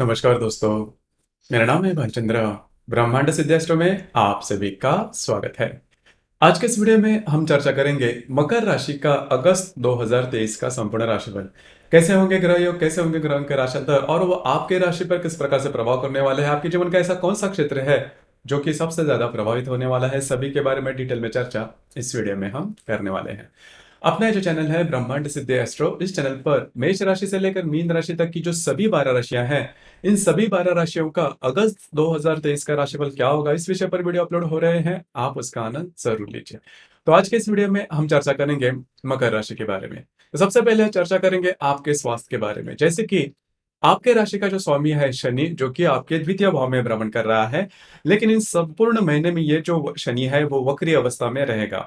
नमस्कार दोस्तों, मेरा नाम है भालचंद्र। ब्रह्मांड सिद्धास्ट्रो में आप सभी का स्वागत है। आज के इस वीडियो में हम चर्चा करेंगे मकर राशि का अगस्त 2023 का संपूर्ण राशिफल। कैसे होंगे ग्रह योग, कैसे होंगे ग्रहों के राशिफल और वो आपके राशि पर किस प्रकार से प्रभाव करने वाले हैं। आपके जीवन का ऐसा कौन सा क्षेत्र है जो कि सबसे ज्यादा प्रभावित होने वाला है, सभी के बारे में डिटेल में चर्चा इस वीडियो में हम करने वाले हैं। अपना जो चैनल है ब्रह्मांड सिद्धि एस्ट्रो, इस चैनल पर मेष राशि से लेकर मीन राशि तक की जो सभी 12 राशियां हैं, इन सभी 12 राशियों का अगस्त 2023 का राशिफल क्या होगा, इस विषय पर वीडियो अपलोड हो रहे हैं। आप उसका आनंद जरूर लीजिए। तो आज के इस वीडियो में हम चर्चा करेंगे मकर राशि के बारे में। तो सबसे पहले चर्चा करेंगे आपके स्वास्थ्य के बारे में। जैसे कि आपके राशि का जो स्वामी है शनि, जो कि आपके द्वितीय भाव में भ्रमण कर रहा है, लेकिन इन संपूर्ण महीने में ये जो शनि है वो वक्री अवस्था में रहेगा।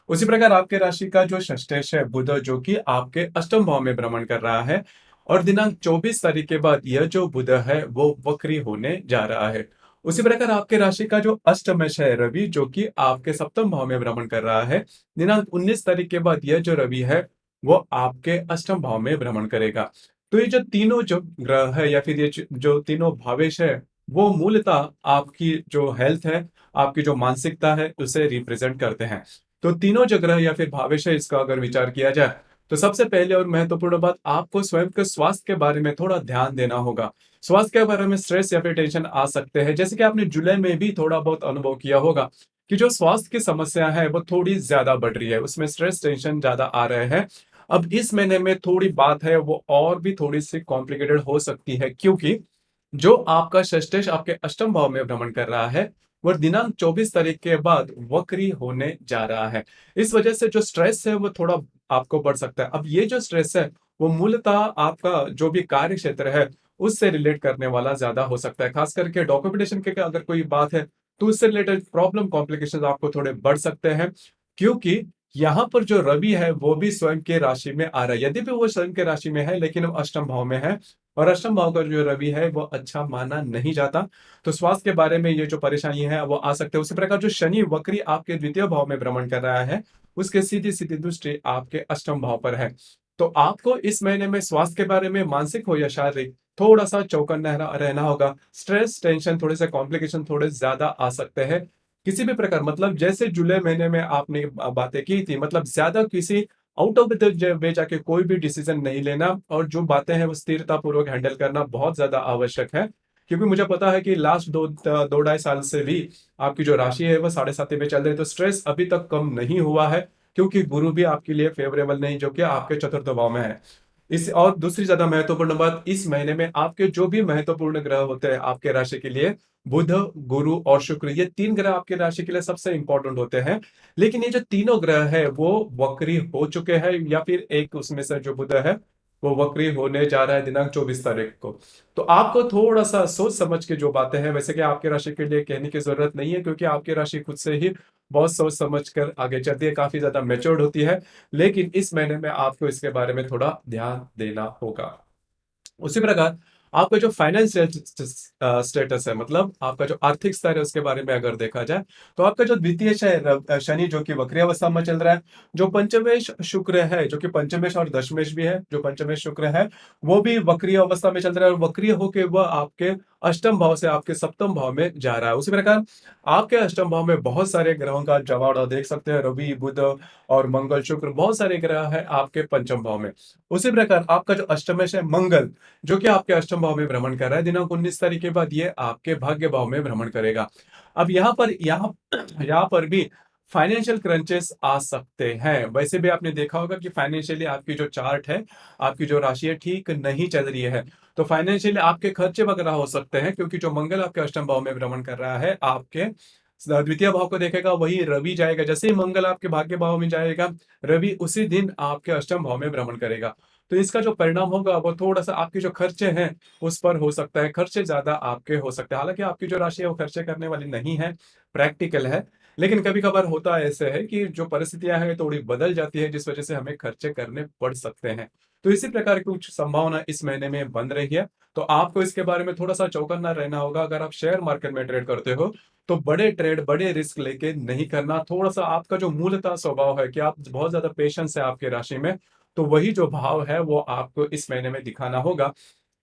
उसी प्रकार आपके राशि का जो षष्ठेश है बुध, जो कि आपके अष्टम भाव में भ्रमण कर रहा है, और दिनांक 24 तारीख के बाद यह जो बुध है वो वक्री होने जा रहा है। उसी प्रकार आपके राशि का जो अष्टमेश है रवि, जो कि आपके सप्तम भाव में भ्रमण कर रहा है, दिनांक 19 तारीख के बाद यह जो रवि है वो आपके अष्टम भाव में भ्रमण करेगा। तो ये जो तीनों जो ग्रह है या फिर ये जो तीनों भावेश है, वो मूलतः आपकी जो हेल्थ है, आपकी जो मानसिकता है, उसे रिप्रेजेंट करते हैं। तो तीनों जो ग्रह या फिर भावेश है, इसका अगर विचार किया जाए तो सबसे पहले और महत्वपूर्ण बात, आपको स्वयं के स्वास्थ्य के बारे में थोड़ा ध्यान देना होगा। स्वास्थ्य के बारे में स्ट्रेस या फिर टेंशन आ सकते हैं, जैसे कि आपने जुलाई में भी थोड़ा बहुत अनुभव किया होगा कि जो स्वास्थ्य की समस्या है वो थोड़ी ज्यादा बढ़ रही है, उसमें स्ट्रेस टेंशन ज्यादा आ रहे हैं। अब इस महीने में थोड़ी बात है वो और भी थोड़ी सी कॉम्प्लिकेटेड हो सकती है, क्योंकि जो आपका षष्ठेश आपके अष्टम भाव में भ्रमण कर रहा है वह दिनांक 24 तारीख के बाद वक्री होने जा रहा है। इस वजह से जो स्ट्रेस है वो थोड़ा आपको बढ़ सकता है। अब ये जो स्ट्रेस है वो मूलतः आपका जो भी कार्य क्षेत्र है उससे रिलेट करने वाला ज्यादा हो सकता है। खास करके डॉक्यूमेंटेशन के अगर कोई बात है तो उससे रिलेटेड प्रॉब्लम कॉम्प्लिकेशन आपको थोड़े बढ़ सकते हैं, क्योंकि यहाँ पर जो रवि है वो भी स्वयं के राशि में आ रहा है। यदि भी वो स्वयं के राशि में है लेकिन वो अष्टम भाव में है, और अष्टम भाव का जो रवि है वो अच्छा माना नहीं जाता। तो स्वास्थ्य के बारे में ये जो परेशानी है वो आ सकते हैं। उसी प्रकार जो शनि वक्री आपके द्वितीय भाव में भ्रमण कर रहा है, उसके सीधी सीधी दृष्टि आपके अष्टम भाव पर है। तो आपको इस महीने में स्वास्थ्य के बारे में, मानसिक हो या शारीरिक, थोड़ा सा चौकन्ना रहना होगा। स्ट्रेस टेंशन थोड़े से कॉम्प्लिकेशन थोड़े ज्यादा आ सकते हैं किसी भी प्रकार। मतलब जैसे जुलाई महीने में आपने बातें की थी, मतलब ज्यादा किसी आउट ऑफ द वे जाके कोई भी डिसीजन नहीं लेना, और जो बातें हैं वो स्थिरता पूर्वक हैंडल करना बहुत ज्यादा आवश्यक है। क्योंकि मुझे पता है कि लास्ट दो ढाई साल से भी आपकी जो राशि है वो 7.5 में चल रही है, तो स्ट्रेस अभी तक कम नहीं हुआ है, क्योंकि गुरु भी आपके लिए फेवरेबल नहीं, जो कि आपके चतुर्थ भाव में है। इस और दूसरी ज्यादा महत्वपूर्ण बात, इस महीने में आपके जो भी महत्वपूर्ण ग्रह होते हैं आपके राशि के लिए, बुध, गुरु और शुक्र, ये तीन ग्रह आपके राशि के लिए सबसे इंपॉर्टेंट होते हैं। लेकिन ये जो तीनों ग्रह है वो वक्री हो चुके हैं, या फिर एक उसमें से जो बुध है वो वक्री होने जा रहा है दिनांक 24 तारीख को। तो आपको थोड़ा सा सोच समझ के जो बातें हैं, वैसे कि आपके राशि के लिए कहने की जरूरत नहीं है, क्योंकि आपकी राशि खुद से ही बहुत सोच समझ कर आगे चलती है, काफी ज्यादा मेच्योर्ड होती है। लेकिन इस महीने में आपको इसके बारे में थोड़ा ध्यान देना होगा। उसी प्रकार आपका जो फाइनेंशियल स्टेटस है, मतलब आपका जो आर्थिक स्तर है, उसके बारे में अगर देखा जाए तो आपका जो द्वितीय शनि जो कि वक्री अवस्था में चल रहा है, जो पंचमेश शुक्र है, जो कि पंचमेश और दशमेश भी है, जो पंचमेश शुक्र है वो भी वक्री अवस्था में चल रहा है, और वक्री होके वह आपके अष्टम भाव से आपके सप्तम भाव में जा रहा है। उसी प्रकार आपके अष्टम भाव में बहुत सारे ग्रहों का जमावड़ा देख सकते हैं, रवि, बुध और मंगल, शुक्र, बहुत सारे ग्रह है आपके पंचम भाव में। उसी प्रकार आपका जो अष्टमेश है मंगल, जो कि आपके अष्टम भाव में भ्रमण कर रहा है, दिनांक 19 तारीख के बाद ये आपके भाग्य भाव में भ्रमण करेगा। अब यहाँ पर भी फाइनेंशियल क्रंचेस आ सकते हैं। वैसे भी आपने देखा होगा कि फाइनेंशियली आपकी जो चार्ट है, आपकी जो राशि है, ठीक नहीं चल रही है। तो फाइनेंशियली आपके खर्चे वगैरह हो सकते हैं, क्योंकि जो मंगल आपके अष्टम भाव में भ्रमण कर रहा है, आपके द्वितीय भाव को देखेगा, वही रवि जाएगा। जैसे ही मंगल आपके भाग्य भाव में जाएगा, रवि उसी दिन आपके अष्टम भाव में भ्रमण करेगा। तो इसका जो परिणाम होगा वो थोड़ा सा आपके जो खर्चे हैं उस पर हो सकता है, खर्चे ज्यादा आपके हो सकते हैं। हालांकि आपकी जो राशि है वो खर्चे करने वाली नहीं है, प्रैक्टिकल है। लेकिन कभी कभार होता ऐसे है कि जो परिस्थितियां हैं थोड़ी बदल जाती है, जिस वजह से हमें खर्चे करने पड़ सकते हैं। तो इसी प्रकार की कुछ संभावना इस महीने में बन रही है। तो आपको इसके बारे में थोड़ा सा चौकन्ना रहना होगा। अगर आप शेयर मार्केट में ट्रेड करते हो तो बड़े ट्रेड, बड़े रिस्क लेके नहीं करना। थोड़ा सा आपका जो मूलतः स्वभाव है कि आप बहुत ज्यादा पेशेंस है आपके राशि में, तो वही जो भाव है वो आपको इस महीने में दिखाना होगा।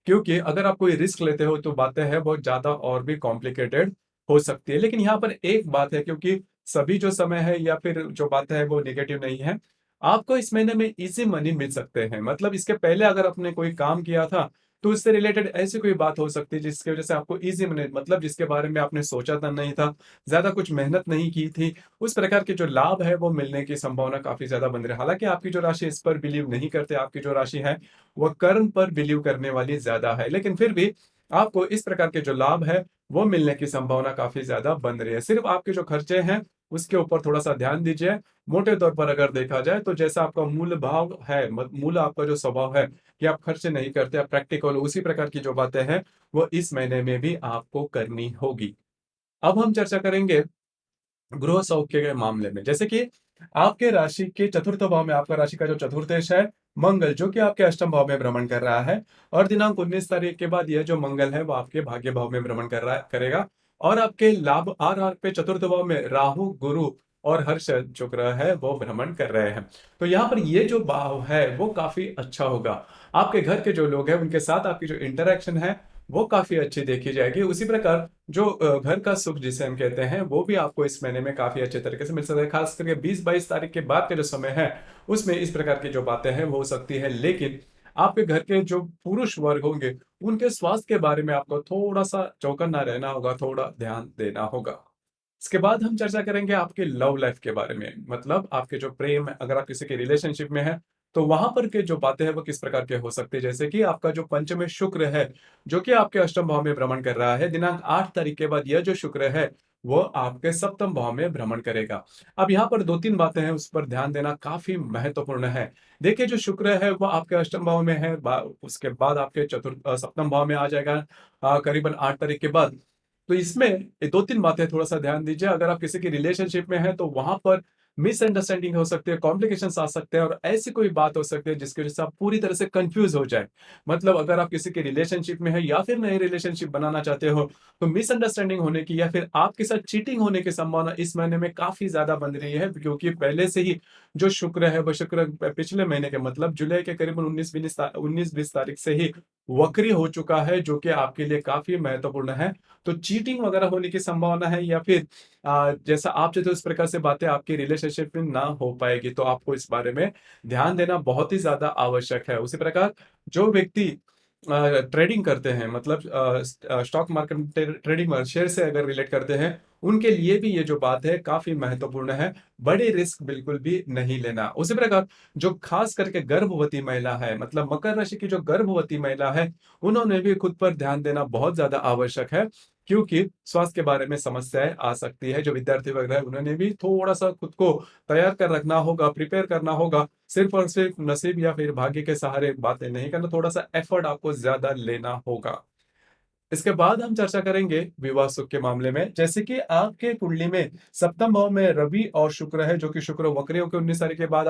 क्योंकि अगर आप कोई रिस्क लेते हो तो बातें हैं बहुत ज़्यादा और भी कॉम्प्लिकेटेड हो सकती है। लेकिन यहाँ पर एक बात है, क्योंकि सभी जो समय है या फिर जो बातें हैं वो नेगेटिव नहीं है। आपको इस महीने में ईज़ी मनी मिल सकते हैं। मतलब इसके पहले अगर आपने कोई काम किया था, तो उससे रिलेटेड ऐसी कोई बात हो सकती है जिसकी वज़ह से आपको ईज़ी मनी, मतलब जिसके बारे में आपने सोचा था नहीं था, ज़्यादा कुछ मेहनत नहीं की थी, उस प्रकार के जो लाभ है वो मिलने की संभावना काफ़ी ज़्यादा बन रही है। हालाँकि आपकी जो राशि इस पर बिलीव नहीं करते, आपकी जो राशि है वो कर्म पर बिलीव करने वाली ज़्यादा है। लेकिन फिर भी आपको इस प्रकार के जो लाभ है, वो मिलने की संभावना काफ़ी ज़्यादा बन रही है। सिर्फ़ आपके जो खर्चे हैं, उसके ऊपर थोड़ा-सा ध्यान दीजिए। मोटे तौर पर अगर देखा जाए तो जैसा आपका मूल भाव है, मूल आपका जो स्वभाव है कि आप खर्च नहीं करते, आप प्रैक्टिकल हो, उसी प्रकार की जो बातें हैं, वो इस महीने में भी आपको करनी होगी। अब हम चर्चा करेंगे गृह सौख्य के मामले में। जैसे कि आपके राशि के चतुर्थ भाव में, आपका राशि का जो चतुर्थेश है, मंगल, जो कि आपके अष्टम भाव में भ्रमण कर रहा है, और दिनांक 19 तारीख के बाद यह जो मंगल है वो आपके भाग्य भाव में भ्रमण कर रहा करेगा, और आपके लाभ और आपके चतुर्थ भाव में राहु, गुरु और हर्ष जो ग्रह है वो भ्रमण कर रहे हैं। तो यहाँ पर ये जो भाव है वो काफी अच्छा होगा। आपके घर के जो लोग हैं उनके साथ आपकी जो इंटरेक्शन है वो काफी अच्छी देखी जाएगी। उसी प्रकार जो घर का सुख जिसे हम कहते हैं, वो भी आपको इस महीने में काफी अच्छे तरीके से मिल सकता है। खास करके 20-22 तारीख के बाद का जो समय है, उसमें इस प्रकार की जो बातें हैं वो हो सकती है। लेकिन आपके घर के जो पुरुष वर्ग होंगे, उनके स्वास्थ्य के बारे में आपको थोड़ा सा चौकन्ना रहना होगा, थोड़ा ध्यान देना होगा। इसके बाद हम चर्चा करेंगे आपके लव लाइफ के बारे में। मतलब आपके जो प्रेम है, अगर आप किसी के रिलेशनशिप में हैं, तो वहां पर के जो बातें हैं वो किस प्रकार के हो सकती है। जैसे कि आपका जो पंचम में शुक्र है, जो कि आपके अष्टम भाव में भ्रमण कर रहा है, दिनांक 8 तारीख के बाद यह जो शुक्र है वो आपके सप्तम भाव में भ्रमण करेगा। अब यहाँ पर 2-3 बातें हैं, उस पर ध्यान देना काफी महत्वपूर्ण है। देखिए, जो शुक्र है वो आपके अष्टम भाव में है, उसके बाद आपके सप्तम भाव में आ जाएगा करीबन 8 तारीख के बाद। तो इसमें ये 2-3 बातें थोड़ा-सा ध्यान दीजिए। अगर आप किसी की रिलेशनशिप में हैं, तो वहाँ पर मिसअंडरस्टैंडिंग हो सकती है, कॉम्प्लिकेशंस आ सकते हैं, और ऐसी कोई बात हो सकती है जिसकी वज़ह से आप पूरी तरह से कन्फ्यूज़ हो जाएँ। मतलब अगर आप किसी की रिलेशनशिप में हैं या फिर नई रिलेशनशिप बनाना चाहते हो, तो मिसअंडरस्टैंडिंग होने की या फिर आपके साथ चीटिंग होने की संभावना इस महीने में काफ़ी ज़्यादा बन रही है, क्योंकि पहले से ही जो शुक्र है, वो शुक्र पिछले महीने के, मतलब जुलाई के करीबन 19-20 तारीख से ही वक्री हो चुका है, जो कि आपके लिए काफ़ी महत्वपूर्ण है। तो चीटिंग वगैरह होने की संभावना है, या फिर जैसा आप चाहते हो उस प्रकार से बातें आपकी रिलेशनशिप में ना हो पाएगी, तो आपको इस बारे में ध्यान देना बहुत ही ज़्यादा आवश्यक है। उसी प्रकार जो व्यक्ति ट्रेडिंग करते हैं, मतलब स्टॉक मार्केट में ट्रेडिंग शेयर से अगर रिलेट करते हैं, उनके लिए भी ये जो बात है काफ़ी महत्वपूर्ण है। बड़े रिस्क बिल्कुल भी नहीं लेना। उसी प्रकार जो खास करके गर्भवती महिला है, मतलब मकर राशि की जो गर्भवती महिला है, उन्होंने भी खुद पर ध्यान देना बहुत ज़्यादा आवश्यक है, क्योंकि स्वास्थ्य के बारे में समस्याएँ आ सकती है। जो विद्यार्थी वगैरह है, उन्होंने भी थोड़ा-सा खुद को तैयार कर रखना होगा, प्रिपेयर करना होगा। सिर्फ़ और सिर्फ़ नसीब या फिर भाग्य के सहारे बातें नहीं करना, थोड़ा-सा एफ़र्ट आपको ज़्यादा लेना होगा। इसके बाद हम चर्चा करेंगे विवाह सुख के मामले में। जैसे कि आपके कुंडली में सप्तम भाव में रवि और शुक्र है, जो कि शुक्र वक्री होकर 19 तारीख के बाद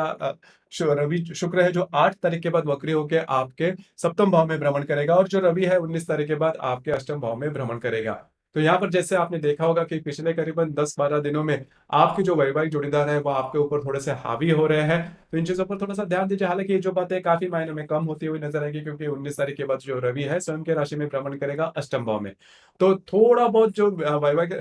रवि शुक्र है जो 8 तारीख के बाद वक्री होकर आपके सप्तम भाव में भ्रमण करेगा, और जो रवि है 19 तारीख के बाद आपके अष्टम भाव में भ्रमण करेगा। तो यहाँ पर जैसे आपने देखा होगा कि पिछले करीबन 10-12 दिनों में आपके जो वैवाहिक जोड़ीदार है वो आपके ऊपर थोड़े से हावी हो रहे हैं। तो इन चीजों पर थोड़ा सा ध्यान दीजिए। हालांकि ये जो बातें काफी मायनों में कम होती हुई नजर आएगी, क्योंकि 19 तारीख के बाद जो रवि है स्वयं के राशि में भ्रमण करेगा अष्टम भाव में। तो थोड़ा बहुत जो वैवाहिक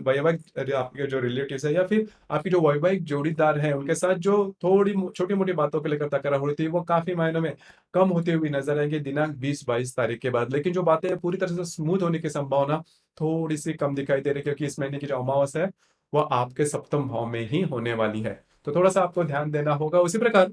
वैवाहिक आपके जो रिलेटिव्स है या फिर आपकी जो वैवाहिक जोड़ीदार है, उनके साथ जो थोड़ी छोटी मोटी बातों को लेकर तकरार हो रही थी, वो काफी मायनों में कम होती हुई नजर आएंगी दिनांक 20-22 तारीख के बाद। लेकिन जो बातें पूरी तरह से स्मूथ होने की संभावना थोड़ी सी कम दिखाई दे रही है, क्योंकि इस महीने की जो अमावस्या है वो आपके सप्तम भाव में ही होने वाली है। तो थोड़ा सा आपको ध्यान देना होगा। उसी प्रकार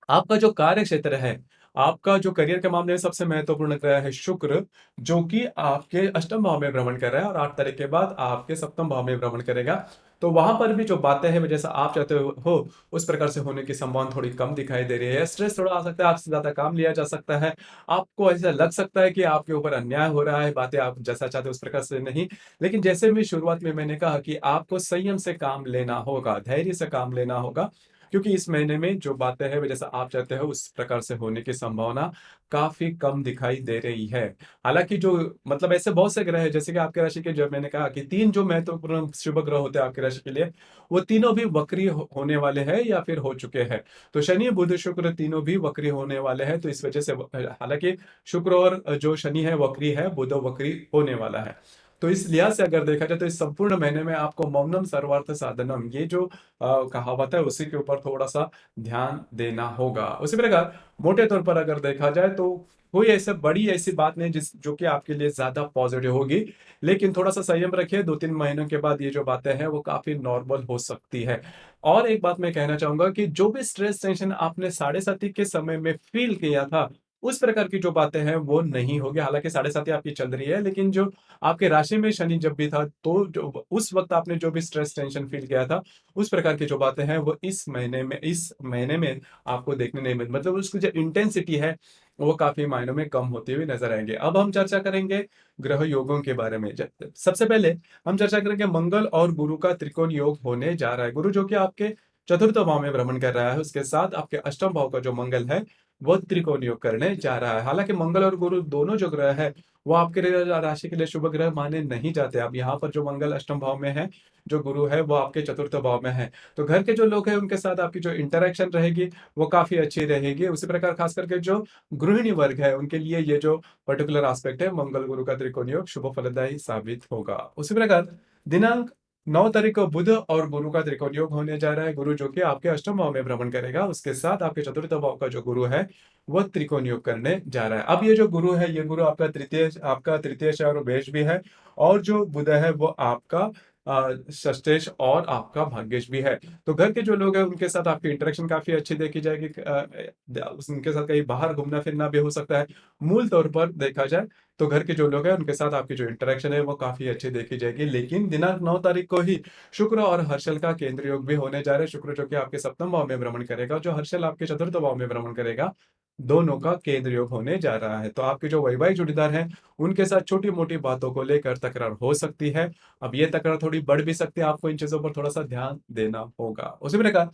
आपका जो कार्य क्षेत्र है, आपका जो करियर के मामले में सबसे महत्वपूर्ण ग्रह है शुक्र, जो कि आपके अष्टम भाव में भ्रमण कर रहा है और 8 तारीख के बाद आपके सप्तम भाव में भ्रमण करेगा। तो वहां पर भी जो बातें हैं, जैसा आप चाहते हो उस प्रकार से होने की संभावना थोड़ी कम दिखाई दे रही है। स्ट्रेस थोड़ा आ सकता है, आपसे ज्यादा काम लिया जा सकता है, आपको ऐसा लग सकता है कि आपके ऊपर अन्याय हो रहा है, बातें आप जैसा चाहते हो उस प्रकार से नहीं। लेकिन जैसे भी शुरुआत में मैंने कहा कि आपको संयम से काम लेना होगा, धैर्य से काम लेना होगा। क्योंकि इस महीने में जो बातें हैं वो जैसा आप चाहते हो उस प्रकार से होने की संभावना काफी कम दिखाई दे रही है। हालांकि जो मतलब ऐसे बहुत से ग्रह हैं, जैसे कि आपके राशि के, जो मैंने कहा कि तीन जो महत्वपूर्ण शुभ ग्रह होते हैं आपकी राशि के लिए, वो तीनों भी वक्री होने वाले हैं या फिर हो चुके हैं। तो शनि बुध शुक्र तीनों भी वक्री होने वाले हैं, तो इस वजह से हालांकि शुक्र और जो शनि है वक्री है, बुध वक्री होने वाला है। तो इस लिहाज से अगर देखा जाए तो इस संपूर्ण महीने में आपको मौनम सर्वार्थ साधनम, ये जो कहावत है उसी के ऊपर थोड़ा सा ध्यान देना होगा। उसी प्रकार मोटे तौर पर अगर देखा जाए तो कोई ऐसा बड़ी ऐसी बात नहीं जिस जो कि आपके लिए ज्यादा पॉजिटिव होगी, लेकिन थोड़ा सा संयम रखिए, 2-3 महीनों के बाद ये जो बातें हैं वो काफी नॉर्मल हो सकती है। और एक बात मैं कहना चाहूंगा कि जो भी स्ट्रेस टेंशन आपने साढ़े साथी के समय में फील किया था, उस प्रकार की जो बातें हैं वो नहीं होगी। हालांकि साढ़े साथी आपकी चल रही है, लेकिन जो आपके राशि में शनि जब भी था, तो जो उस वक्त आपने जो भी स्ट्रेस टेंशन फील किया था, उस प्रकार की जो बातें हैं वो इस महीने में आपको देखने नहीं मिल, मतलब उसकी जो इंटेंसिटी है वो काफी मायनों में कम होती हुई नजर आएंगे। अब हम चर्चा करेंगे ग्रह योगों के बारे में। सबसे पहले हम चर्चा करेंगे मंगल और गुरु का त्रिकोण योग होने जा रहा है। गुरु जो कि आपके चतुर्थ भाव में भ्रमण कर रहा है, उसके साथ आपके अष्टम भाव का जो मंगल है वो त्रिकोण योग करने जा रहा है। हालांकि मंगल और गुरु दोनों जो ग्रह है वो आपके राशि के लिए शुभ ग्रह माने नहीं जाते। अब यहाँ पर जो मंगल अष्टम भाव में है, जो गुरु है वो आपके चतुर्थ भाव में है, तो घर के जो लोग हैं उनके साथ आपकी जो इंटरेक्शन रहेगी वो काफी अच्छी रहेगी। उसी प्रकार खास करके जो गृहिणी वर्ग है उनके लिए ये जो पर्टिकुलर एस्पेक्ट है, मंगल गुरु का त्रिकोण योग शुभ फलदायी साबित होगा। उसी प्रकार दिनांक 9 तारीख को बुध और गुरु का त्रिकोण योग होने जा रहा है। गुरु जो कि आपके अष्टम भाव में भ्रमण करेगा, उसके साथ आपके चतुर्थ भाव का जो गुरु है वह त्रिकोण योग करने जा रहा है। अब ये जो गुरु है, ये गुरु आपका तृतीय और बेश भी है, और जो बुध है वो आपका षष्ठेश और आपका भाग्येश भी है। तो घर के जो लोग हैं उनके साथ आपकी इंटरेक्शन काफी अच्छी देखी जाएगी। उनके साथ कहीं बाहर घूमना फिरना भी हो सकता है। मूल तौर पर देखा जाए तो घर के जो लोग हैं उनके साथ आपकी जो इंटरेक्शन है वो काफी अच्छी देखी जाएगी। लेकिन दिनांक 9 तारीख को ही शुक्र और हर्षल का केंद्र योग भी होने जा रहा है। शुक्र जो कि आपके सप्तम भाव में भ्रमण करेगा, जो हर्षल आपके चतुर्थ भाव में भ्रमण करेगा, दोनों का केंद्र योग होने जा रहा है। तो आपके जो वैवाहिक जोड़ीदार हैं उनके साथ छोटी मोटी बातों को लेकर तकरार हो सकती है। अब ये तकरार थोड़ी बढ़ भी सकती है, आपको इन चीजों पर थोड़ा सा ध्यान देना होगा। उसी प्रकार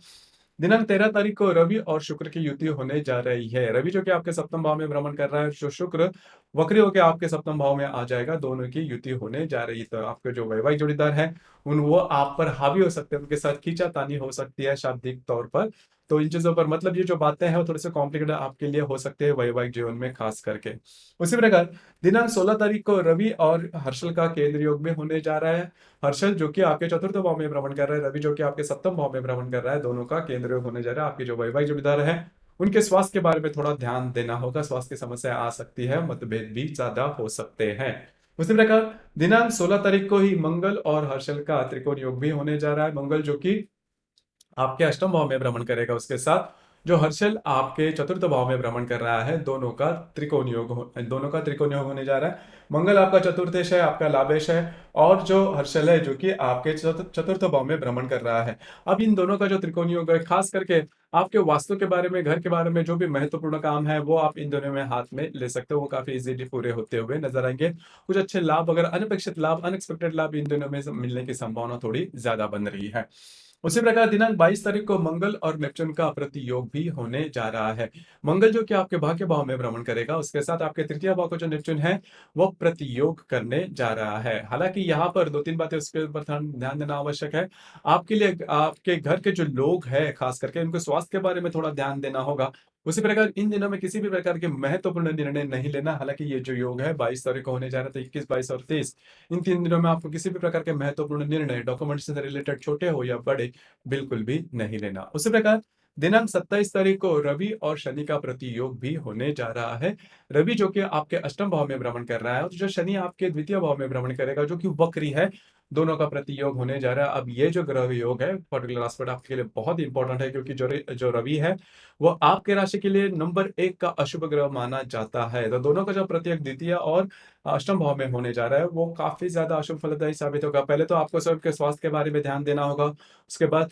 दिनांक 13 तारीख को रवि और शुक्र की युति होने जा रही है। रवि जो कि आपके सप्तम भाव में भ्रमण कर रहा है, जो शुक्र वक्री होकर आपके सप्तम भाव में आ जाएगा, दोनों की युति होने जा रही है। तो आपके जो वैवाहिक जोड़ीदार हैं उन वो आप पर हावी हो सकते हैं, उनके साथ खींचातानी हो सकती है शाब्दिक तौर पर। तो इन चीजों पर मतलब ये जो बातें हैं वो थोड़े से कॉम्प्लिकेटेड आपके लिए हो सकते हैं वैवाहिक जीवन में खास करके। उसी प्रकार दिनांक 16 तारीख को रवि और हर्षल का केंद्र योग में होने जा रहा है। हर्षल जो कि आपके चतुर्थ भाव में भ्रमण कर रहा है, रवि जो कि आपके सप्तम भाव में भ्रमण कर रहा है, दोनों का केंद्र योग होने जा रहा है। आपके जो वैवाहिक जोड़ीदार है उनके स्वास्थ्य के बारे में थोड़ा ध्यान देना होगा, स्वास्थ्य की समस्या आ सकती है, मतभेद भी ज्यादा हो सकते हैं। उसी प्रकार दिनांक 16 तारीख को ही मंगल और हर्षल का त्रिकोण योग भी होने जा रहा है। मंगल जो कि आपके अष्टम भाव में भ्रमण करेगा, उसके साथ जो हर्षल आपके चतुर्थ भाव में भ्रमण कर रहा है, दोनों का त्रिकोण योग होने जा रहा है। मंगल आपका चतुर्थेश है, आपका लाभेश है, और जो हर्षल है जो कि आपके चतुर्थ भाव में भ्रमण कर रहा है। अब इन दोनों का जो त्रिकोण योग है, खास करके आपके वास्तु के बारे में, घर के बारे में जो भी महत्वपूर्ण काम है वो आप इन दोनों में हाथ में ले सकते हो, वो काफी इजीली पूरे होते हुए नजर आएंगे। कुछ अच्छे लाभ, अगर अनपेक्षित लाभ, अनएक्सपेक्टेड लाभ इन दोनों में से मिलने की संभावना थोड़ी ज्यादा बन रही है। उसी प्रकार दिनांक 22 तारीख को मंगल और नेपच्यून का प्रतियोग भी होने जा रहा है। मंगल जो कि आपके भाग्य भाव में भ्रमण करेगा, उसके साथ आपके तृतीय भाव को जो नेपच्यून है वो प्रतियोग करने जा रहा है। हालांकि यहाँ पर 2-3 बातें उसके ऊपर ध्यान देना आवश्यक है। आपके लिए आपके घर के जो लोग हैं खास करके उनके स्वास्थ्य के बारे में थोड़ा ध्यान देना होगा। उसी प्रकार इन दिनों में किसी भी प्रकार के महत्वपूर्ण निर्णय नहीं लेना। हालांकि ये जो योग है 22 तारीख को होने जा रहा है, तो 21, 22 और 23, इन 3 दिनों में आपको किसी भी प्रकार के महत्वपूर्ण निर्णय, डॉक्यूमेंट से रिलेटेड छोटे हो या बड़े, बिल्कुल भी नहीं लेना। उसी प्रकार दिनांक 27 तारीख को रवि और शनि का प्रतियोग भी होने जा रहा है। रवि जो कि आपके अष्टम भाव में भ्रमण कर रहा है, और जो शनि आपके द्वितीय भाव में भ्रमण करेगा जो कि वक्री है, दोनों का प्रतियोग होने जा रहा है। अब ये जो ग्रह योग है पर्टिकुलर एस्पेक्ट आपके लिए बहुत इंपॉर्टेंट है, क्योंकि जो रवि है वो आपके राशि के लिए नंबर 1 का अशुभ ग्रह माना जाता है। तो दोनों का जो प्रत्येक द्वितीय और अष्टम भाव में होने जा रहा है वो काफी ज्यादा अशुभ फलदायी साबित होगा। पहले तो आपको स्वयं के स्वास्थ्य के बारे में ध्यान देना होगा। उसके बाद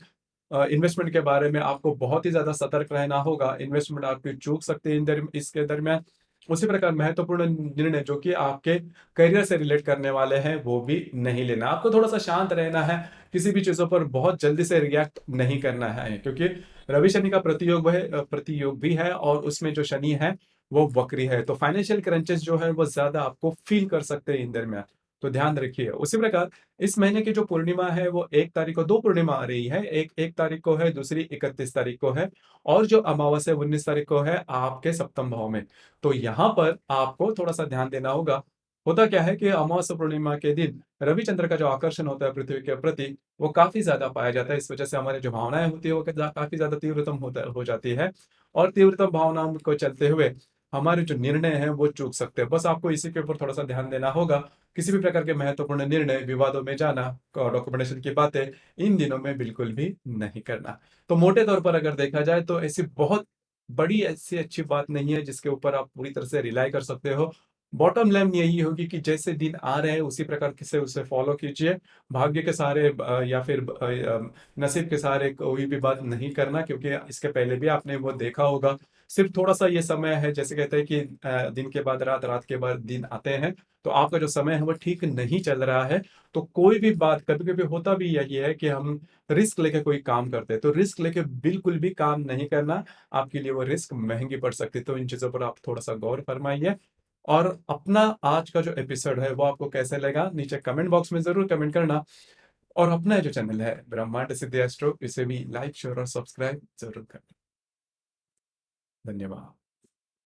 इन्वेस्टमेंट के बारे में आपको बहुत ही ज्यादा सतर्क रहना होगा। इन्वेस्टमेंट आपकी चूक सकती है इसके दरमियान। उसी प्रकार महत्वपूर्ण निर्णय जो कि आपके करियर से रिलेट करने वाले हैं वो भी नहीं लेना। आपको थोड़ा सा शांत रहना है, किसी भी चीजों पर बहुत जल्दी से रिएक्ट नहीं करना है, क्योंकि रवि शनि का प्रतियोग भी है, और उसमें जो शनि है वो वक्री है, तो फाइनेंशियल क्रंचेस जो है वो ज्यादा आपको फील कर सकते हैं इन दरमियान, तो ध्यान रखिए। उसी प्रकार इस महीने की जो पूर्णिमा है वो 1 तारीख को, 2 पूर्णिमा आ रही है, एक 1 तारीख को है, दूसरी 31 तारीख को है, और जो अमावस्या 19 तारीख को है आपके सप्तम भाव में। तो यहाँ पर आपको थोड़ा सा ध्यान देना होगा। होता क्या है कि अमावस्या पूर्णिमा के दिन रविचंद्र का जो आकर्षण होता है पृथ्वी के प्रति, वो काफी ज्यादा पाया जाता है। इस वजह से हमारी जो भावनाएं होती है वो काफी ज्यादा तीव्रतम हो जाती है, और तीव्रतम भावनाओं को चलते हुए हमारे जो निर्णय हैं वो चूक सकते हैं। बस आपको इसी के ऊपर थोड़ा सा ध्यान देना होगा। किसी भी प्रकार के महत्वपूर्ण निर्णय, विवादों में जाना, डॉक्यूमेंटेशन की बातें इन दिनों में बिल्कुल भी नहीं करना। तो मोटे तौर पर अगर देखा जाए तो ऐसी बहुत बड़ी ऐसी अच्छी बात नहीं है जिसके ऊपर आप पूरी तरह से रिलाई कर सकते हो। बॉटम लाइन यही होगी कि जैसे दिन आ रहे हैं उसी प्रकार से उसे फॉलो कीजिए। भाग्य के सहारे या फिर नसीब के सहारे कोई भी बात नहीं करना, क्योंकि इसके पहले भी आपने वो देखा होगा। सिर्फ थोड़ा सा ये समय है, जैसे कहते हैं कि दिन के बाद रात, रात के बाद दिन आते हैं, तो आपका जो समय है वो ठीक नहीं चल रहा है। तो कोई भी बात, कभी कभी होता भी यही है कि हम रिस्क लेके कोई काम करते हैं, तो रिस्क लेके बिल्कुल भी काम नहीं करना, आपके लिए वो रिस्क महंगी पड़ सकती है। तो इन चीजों पर आप थोड़ा सा गौर फरमाइए। और अपना आज का जो एपिसोड है वो आपको कैसे लगा, नीचे कमेंट बॉक्स में जरूर कमेंट करना। और अपना जो चैनल है ब्रह्मांड सिद्धि एस्ट्रो, इसे भी लाइक शेयर और सब्सक्राइब जरूर करना। धन्यवाद।